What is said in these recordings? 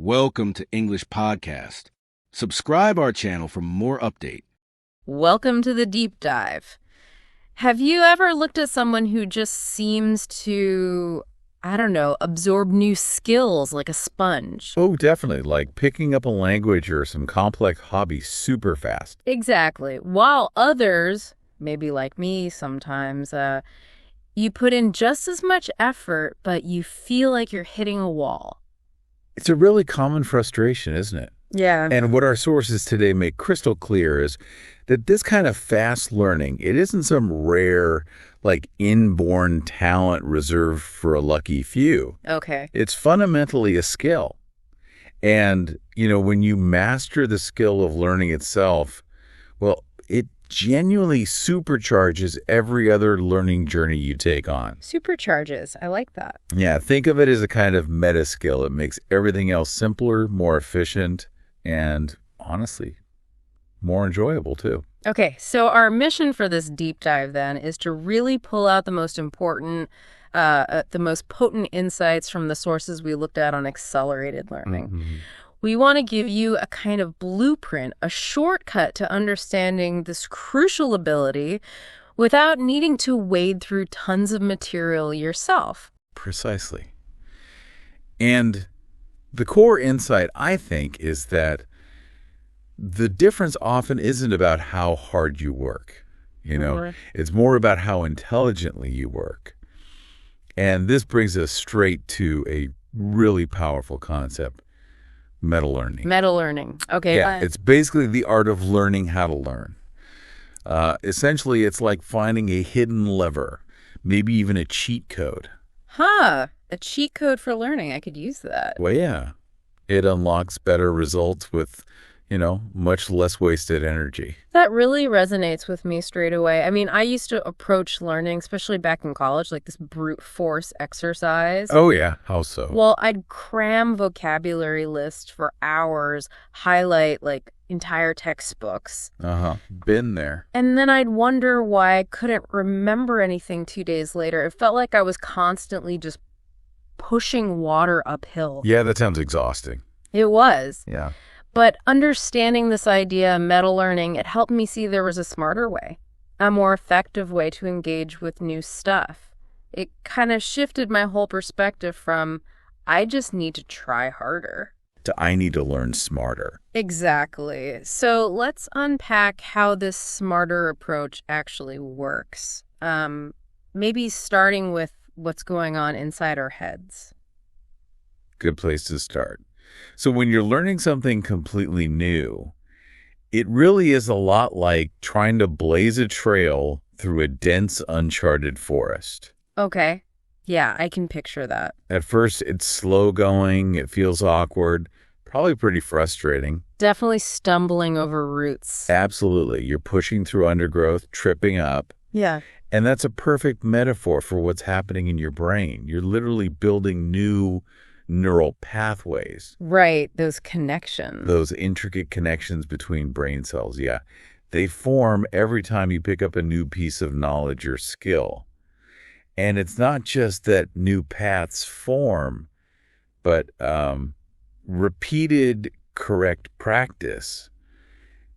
Welcome to English Podcast. Subscribe our channel for more update. Welcome to the deep dive. Have you ever looked at someone who just seems to, absorb new skills like a sponge? Oh, definitely. Like picking up a language or some complex hobby super fast. Exactly. While others, maybe like me sometimes, you put in just as much effort, but you feel like you're hitting a wall. It's a really common frustration, isn't it? Yeah. And what our sources today make crystal clear is that this kind of fast learning, it isn't some rare, inborn talent reserved for a lucky few. Okay. It's fundamentally a skill. And, when you master the skill of learning itself, well, it genuinely supercharges every other learning journey you take on. Supercharges. I like that. Yeah, think of it as a kind of meta skill. It makes everything else simpler, more efficient, and honestly, more enjoyable too. Okay, so our mission for this deep dive then is to really pull out the most important, the most potent insights from the sources we looked at on accelerated learning. Mm-hmm. We want to give you a kind of blueprint, a shortcut to understanding this crucial ability without needing to wade through tons of material yourself. Precisely. And the core insight, I think, is that the difference often isn't about how hard you work. It's more about how intelligently you work. And this brings us straight to a really powerful concept. Meta learning. Meta learning. Okay. Yeah, it's basically the art of learning how to learn. Essentially, it's like finding a hidden lever, maybe even a cheat code. A cheat code for learning. I could use that. Well, yeah. It unlocks better results with, much less wasted energy. That really resonates with me straight away. I mean, I used to approach learning, especially back in college, like this brute force exercise. Oh, yeah. How so? Well, I'd cram vocabulary lists for hours, highlight entire textbooks. Been there. And then I'd wonder why I couldn't remember anything 2 days later. It felt like I was constantly just pushing water uphill. Yeah, that sounds exhausting. It was. Yeah. But understanding this idea, meta learning, it helped me see there was a smarter way, a more effective way to engage with new stuff. It kind of shifted my whole perspective from, I just need to try harder, to I need to learn smarter. Exactly. So let's unpack how this smarter approach actually works. Maybe starting with what's going on inside our heads. Good place to start. So when you're learning something completely new, it really is a lot like trying to blaze a trail through a dense, uncharted forest. Okay. Yeah, I can picture that. At first, it's slow going, it feels awkward, probably pretty frustrating. Definitely stumbling over roots. Absolutely. You're pushing through undergrowth, tripping up. Yeah. And that's a perfect metaphor for what's happening in your brain. You're literally building new neural pathways. Right, those connections. Those intricate connections between brain cells, yeah. They form every time you pick up a new piece of knowledge or skill. And it's not just that new paths form, but repeated correct practice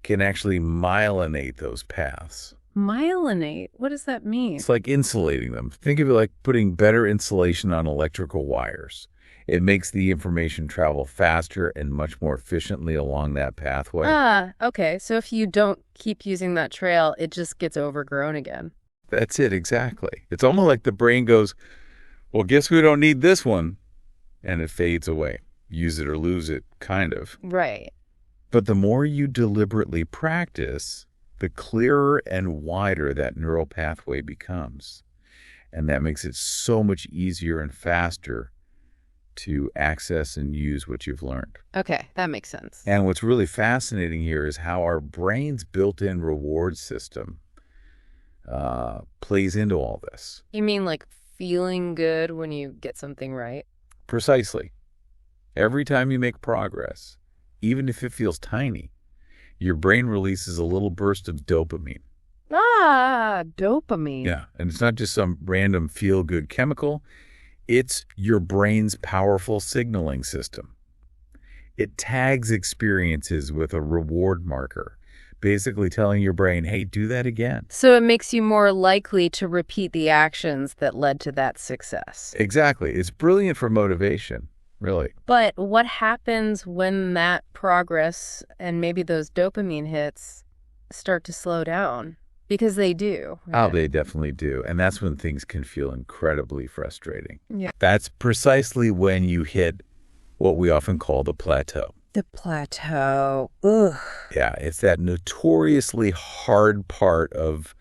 can actually myelinate those paths. Myelinate? What does that mean? It's like insulating them. Think of it like putting better insulation on electrical wires. It makes the information travel faster and much more efficiently along that pathway. Okay. So if you don't keep using that trail, it just gets overgrown again. That's it, exactly. It's almost like the brain goes, well, guess we don't need this one. And it fades away. Use it or lose it, kind of. Right. But the more you deliberately practice, the clearer and wider that neural pathway becomes. And that makes it so much easier and faster to access and use what you've learned. Okay, that makes sense. And what's really fascinating here is how our brain's built-in reward system plays into all this. You mean like feeling good when you get something right? Precisely. Every time you make progress, even if it feels tiny, your brain releases a little burst of dopamine. Dopamine. Yeah, and it's not just some random feel-good chemical. It's your brain's powerful signaling system. It tags experiences with a reward marker, basically telling your brain, hey, do that again. So it makes you more likely to repeat the actions that led to that success. Exactly. It's brilliant for motivation, really. But what happens when that progress and maybe those dopamine hits start to slow down? Because they do. Right? Oh, they definitely do. And that's when things can feel incredibly frustrating. Yeah. That's precisely when you hit what we often call the plateau. The plateau. Ugh. Yeah, it's that notoriously hard part of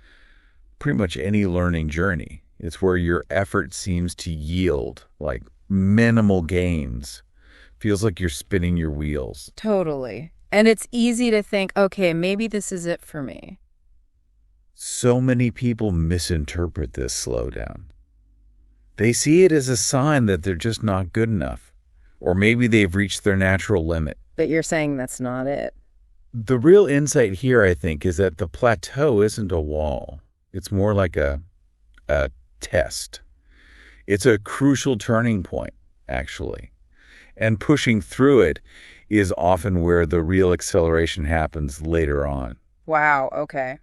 pretty much any learning journey. It's where your effort seems to yield like minimal gains. Feels like you're spinning your wheels. Totally. And it's easy to think, okay, maybe this is it for me. So many people misinterpret this slowdown. They see it as a sign that they're just not good enough, or maybe they've reached their natural limit. But you're saying that's not it. The real insight here, I think, is that the plateau isn't a wall. It's more like a test. It's a crucial turning point, actually. And pushing through it is often where the real acceleration happens later on. Wow, okay.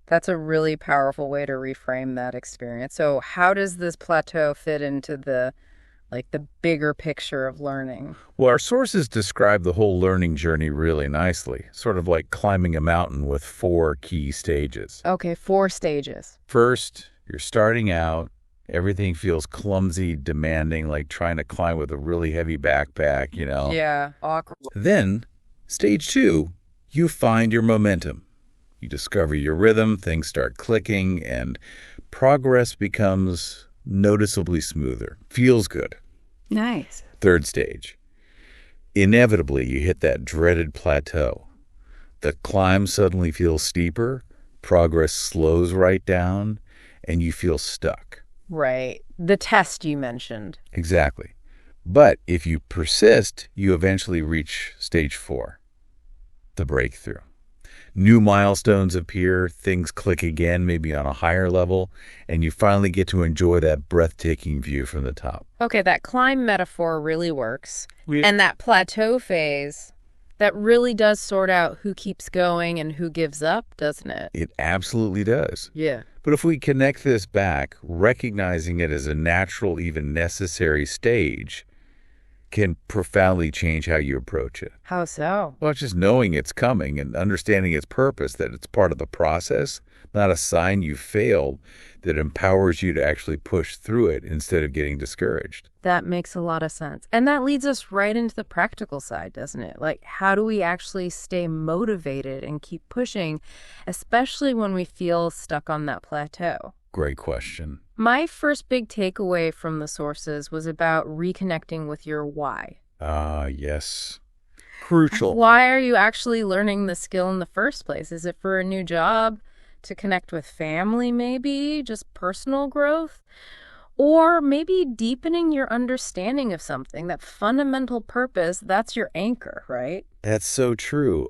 That's a really powerful way to reframe that experience. So how does this plateau fit into the bigger picture of learning? Well, our sources describe the whole learning journey really nicely, sort of like climbing a mountain with 4 key stages. Okay, 4 stages. First, you're starting out. Everything feels clumsy, demanding, like trying to climb with a really heavy backpack, you know? Yeah, awkward. Then, stage 2, you find your momentum. You discover your rhythm, things start clicking, and progress becomes noticeably smoother. Feels good. Nice. Third stage. Inevitably, you hit that dreaded plateau. The climb suddenly feels steeper, progress slows right down, and you feel stuck. Right. The test you mentioned. Exactly. But if you persist, you eventually reach stage 4, the breakthrough. New milestones appear, things click again, maybe on a higher level, and you finally get to enjoy that breathtaking view from the top. Okay, that climb metaphor really works. And that plateau phase, that really does sort out who keeps going and who gives up, doesn't it? It absolutely does. Yeah. But if we connect this back, recognizing it as a natural, even necessary stage, can profoundly change how you approach it. How so? Well, just knowing it's coming and understanding its purpose, that it's part of the process, not a sign you failed, that empowers you to actually push through it instead of getting discouraged. That makes a lot of sense. And that leads us right into the practical side, doesn't it? Like, how do we actually stay motivated and keep pushing, especially when we feel stuck on that plateau? Great question. My first big takeaway from the sources was about reconnecting with your why. Yes. Crucial. Why are you actually learning the skill in the first place? Is it for a new job? To connect with family, maybe? Just personal growth? Or maybe deepening your understanding of something, that fundamental purpose, that's your anchor, right? That's so true.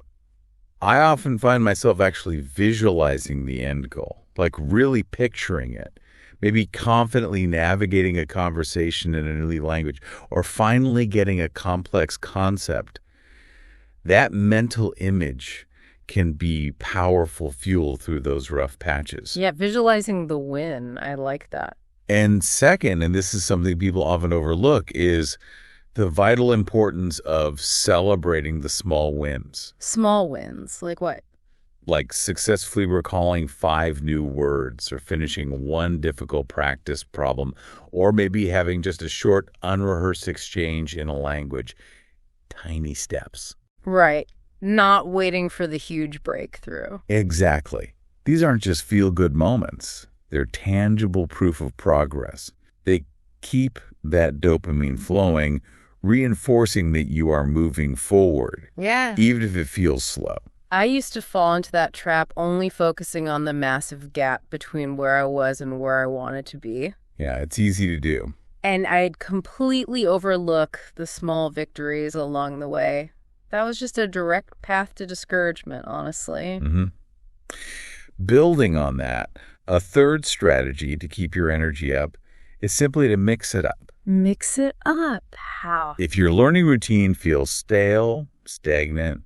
I often find myself actually visualizing the end goal, like really picturing it, maybe confidently navigating a conversation in a new language, or finally getting a complex concept. That mental image can be powerful fuel through those rough patches. Yeah, visualizing the win. I like that. And second, and this is something people often overlook, is the vital importance of celebrating the small wins. Small wins? Like what? Like successfully recalling 5 new words, or finishing 1 difficult practice problem, or maybe having just a short, unrehearsed exchange in a language. Tiny steps. Right. Not waiting for the huge breakthrough. Exactly. These aren't just feel-good moments. They're tangible proof of progress. They keep that dopamine flowing, reinforcing that you are moving forward. Yeah. Even if it feels slow. I used to fall into that trap, only focusing on the massive gap between where I was and where I wanted to be. Yeah, it's easy to do. And I'd completely overlook the small victories along the way. That was just a direct path to discouragement, honestly. Mm-hmm. Building on that, a third strategy to keep your energy up is simply to mix it up. Mix it up. How? If your learning routine feels stale, stagnant,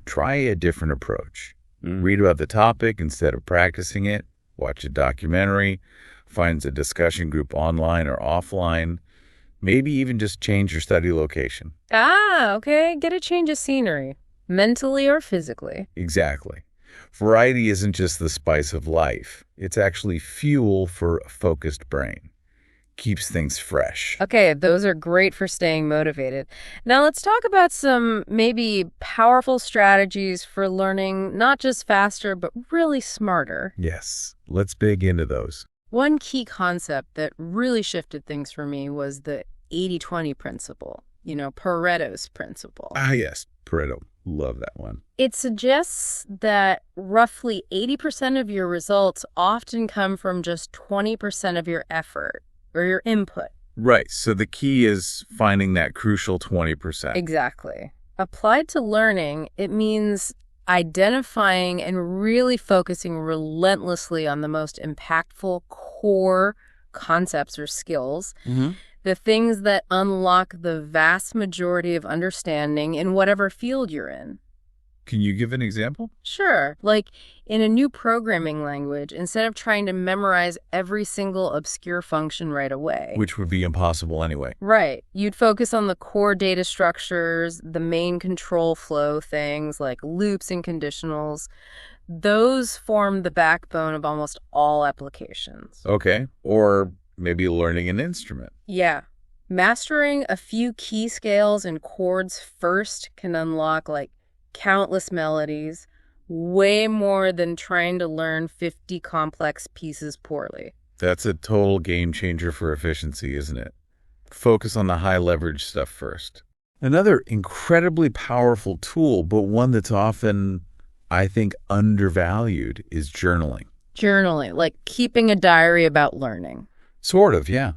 try a different approach. Read about the topic instead of practicing it. Watch a documentary. Find a discussion group online or offline. Maybe even just change your study location. Okay. Get a change of scenery, mentally or physically. Exactly. Variety isn't just the spice of life. It's actually fuel for a focused brain. Keeps things fresh. Okay, those are great for staying motivated. Now let's talk about some maybe powerful strategies for learning not just faster, but really smarter. Yes, let's dig into those. One key concept that really shifted things for me was the 80-20 principle, Pareto's principle. Yes, Pareto. Love that one. It suggests that roughly 80% of your results often come from just 20% of your effort or your input. Right. So the key is finding that crucial 20%. Exactly. Applied to learning, it means identifying and really focusing relentlessly on the most impactful core concepts or skills, the things that unlock the vast majority of understanding in whatever field you're in. Can you give an example? Sure. Like in a new programming language, instead of trying to memorize every single obscure function right away. Which would be impossible anyway. Right. You'd focus on the core data structures, the main control flow things like loops and conditionals. Those form the backbone of almost all applications. Okay. Or maybe learning an instrument. Yeah. Mastering a few key scales and chords first can unlock countless melodies, way more than trying to learn 50 complex pieces poorly. That's a total game changer for efficiency, isn't it? Focus on the high leverage stuff first. Another incredibly powerful tool, but one that's often, I think, undervalued is journaling. Journaling, like keeping a diary about learning. Sort of, yeah.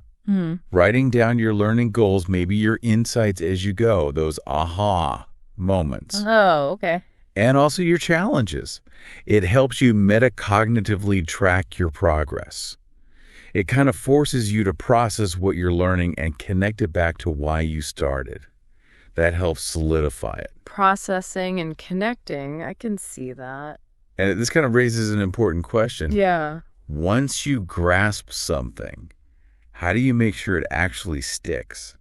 Writing down your learning goals, maybe your insights as you go, those aha moments. Oh, okay. And also your challenges. It helps you metacognitively track your progress. It kind of forces you to process what you're learning and connect it back to why you started. That helps solidify it. Processing and connecting, I can see that. And this kind of raises an important question. Yeah. Once you grasp something, how do you make sure it actually sticks?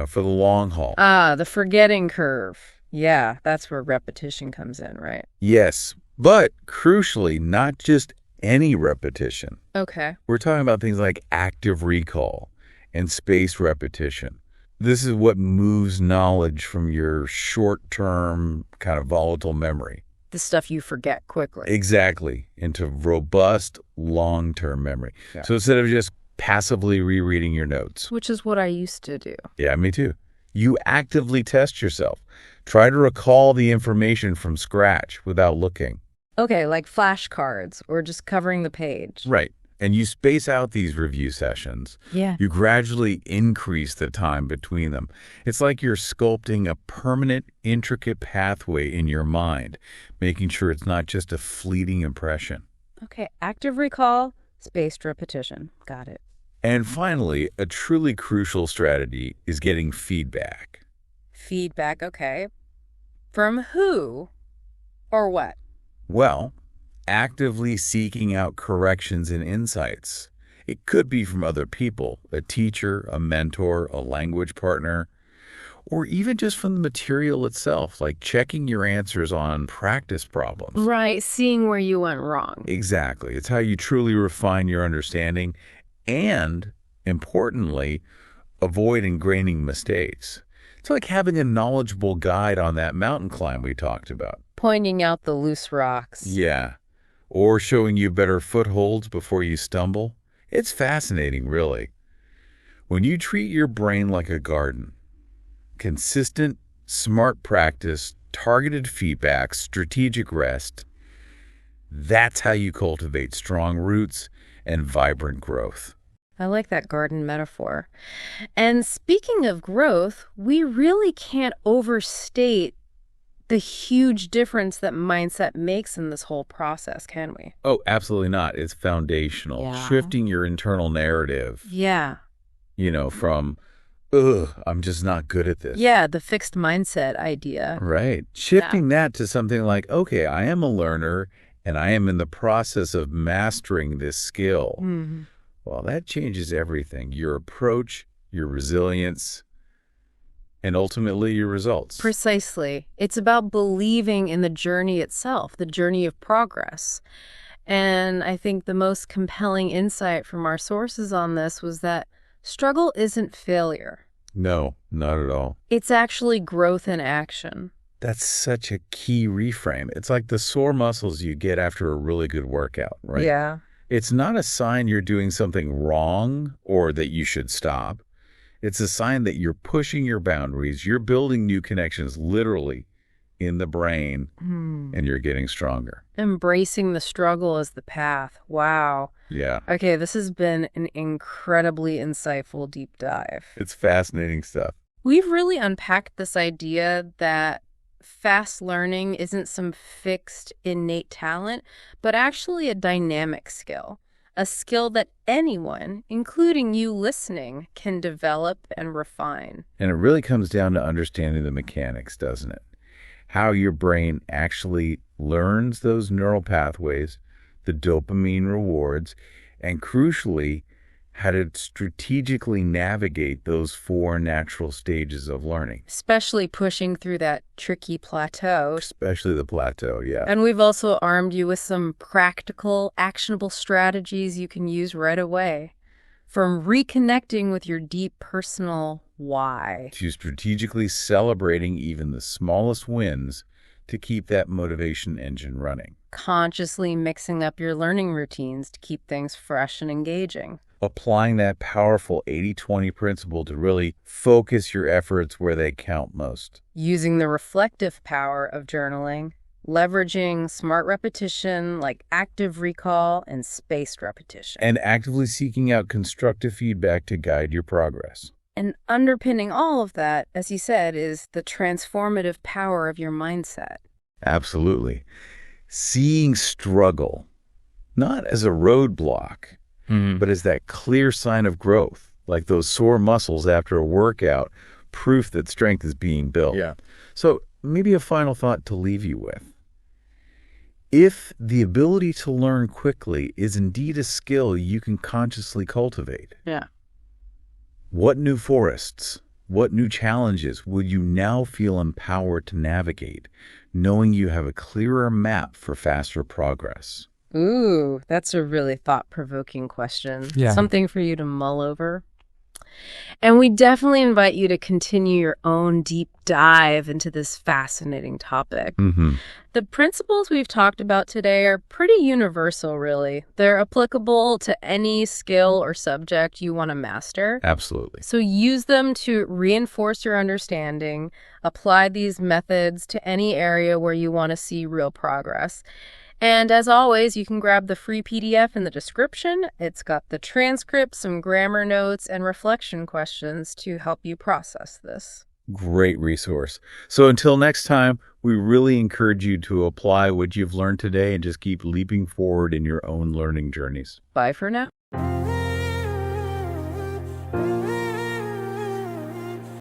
For the long haul. The forgetting curve. Yeah, that's where repetition comes in, right? Yes, but crucially, not just any repetition. Okay. We're talking about things like active recall and spaced repetition. This is what moves knowledge from your short-term kind of volatile memory. The stuff you forget quickly. Exactly. Into robust, long-term memory. Yeah. So instead of just passively rereading your notes. Which is what I used to do. Yeah, me too. You actively test yourself. Try to recall the information from scratch without looking. Okay, like flashcards or just covering the page. Right. And you space out these review sessions. Yeah. You gradually increase the time between them. It's like you're sculpting a permanent, intricate pathway in your mind, making sure it's not just a fleeting impression. Okay, active recall, spaced repetition. Got it. And finally, a truly crucial strategy is getting feedback. Feedback, okay. From who or what? Well, actively seeking out corrections and insights. It could be from other people, a teacher, a mentor, a language partner, or even just from the material itself, like checking your answers on practice problems. Right, seeing where you went wrong. Exactly. It's how you truly refine your understanding and, importantly, avoid ingraining mistakes. It's like having a knowledgeable guide on that mountain climb we talked about. Pointing out the loose rocks. Yeah. Or showing you better footholds before you stumble. It's fascinating, really. When you treat your brain like a garden, consistent, smart practice, targeted feedback, strategic rest, that's how you cultivate strong roots and vibrant growth. I like that garden metaphor. And speaking of growth, we really can't overstate the huge difference that mindset makes in this whole process, can we? Oh, absolutely not. It's foundational. Yeah. Shifting your internal narrative. Yeah. from, ugh, I'm just not good at this. Yeah, the fixed mindset idea. Right. Shifting that to something like, okay, I am a learner and I am in the process of mastering this skill. Well, that changes everything. Your approach, your resilience, and ultimately your results. Precisely. It's about believing in the journey itself, the journey of progress. And I think the most compelling insight from our sources on this was that struggle isn't failure. No, not at all. It's actually growth in action. That's such a key reframe. It's like the sore muscles you get after a really good workout, right? Yeah. It's not a sign you're doing something wrong or that you should stop. It's a sign that you're pushing your boundaries. You're building new connections literally in the brain, and you're getting stronger. Embracing the struggle as the path. Wow. Yeah. Okay, this has been an incredibly insightful deep dive. It's fascinating stuff. We've really unpacked this idea that fast learning isn't some fixed, innate talent, but actually a dynamic skill. A skill that anyone, including you listening, can develop and refine. And it really comes down to understanding the mechanics, doesn't it? How your brain actually learns those neural pathways, the dopamine rewards, and crucially, how to strategically navigate those 4 natural stages of learning. Especially pushing through that tricky plateau. Especially the plateau, yeah. And we've also armed you with some practical, actionable strategies you can use right away. From reconnecting with your deep personal why. To strategically celebrating even the smallest wins to keep that motivation engine running. Consciously mixing up your learning routines to keep things fresh and engaging. Applying that powerful 80-20 principle to really focus your efforts where they count most. Using the reflective power of journaling. Leveraging smart repetition like active recall and spaced repetition. And actively seeking out constructive feedback to guide your progress. And underpinning all of that, as you said, is the transformative power of your mindset. Absolutely. Seeing struggle, not as a roadblock, but as that clear sign of growth, like those sore muscles after a workout, proof that strength is being built. Yeah. So maybe a final thought to leave you with. If the ability to learn quickly is indeed a skill you can consciously cultivate, Yeah. what new forests, what new challenges would you now feel empowered to navigate, knowing you have a clearer map for faster progress? Ooh, that's a really thought-provoking question. Yeah. Something for you to mull over. And we definitely invite you to continue your own deep dive into this fascinating topic. The principles we've talked about today are pretty universal, really. They're applicable to any skill or subject you want to master. Absolutely. So use them to reinforce your understanding, apply these methods to any area where you want to see real progress. And as always, you can grab the free PDF in the description. It's got the transcript, some grammar notes, and reflection questions to help you process this. Great resource. So until next time, we really encourage you to apply what you've learned today and just keep leaping forward in your own learning journeys. Bye for now.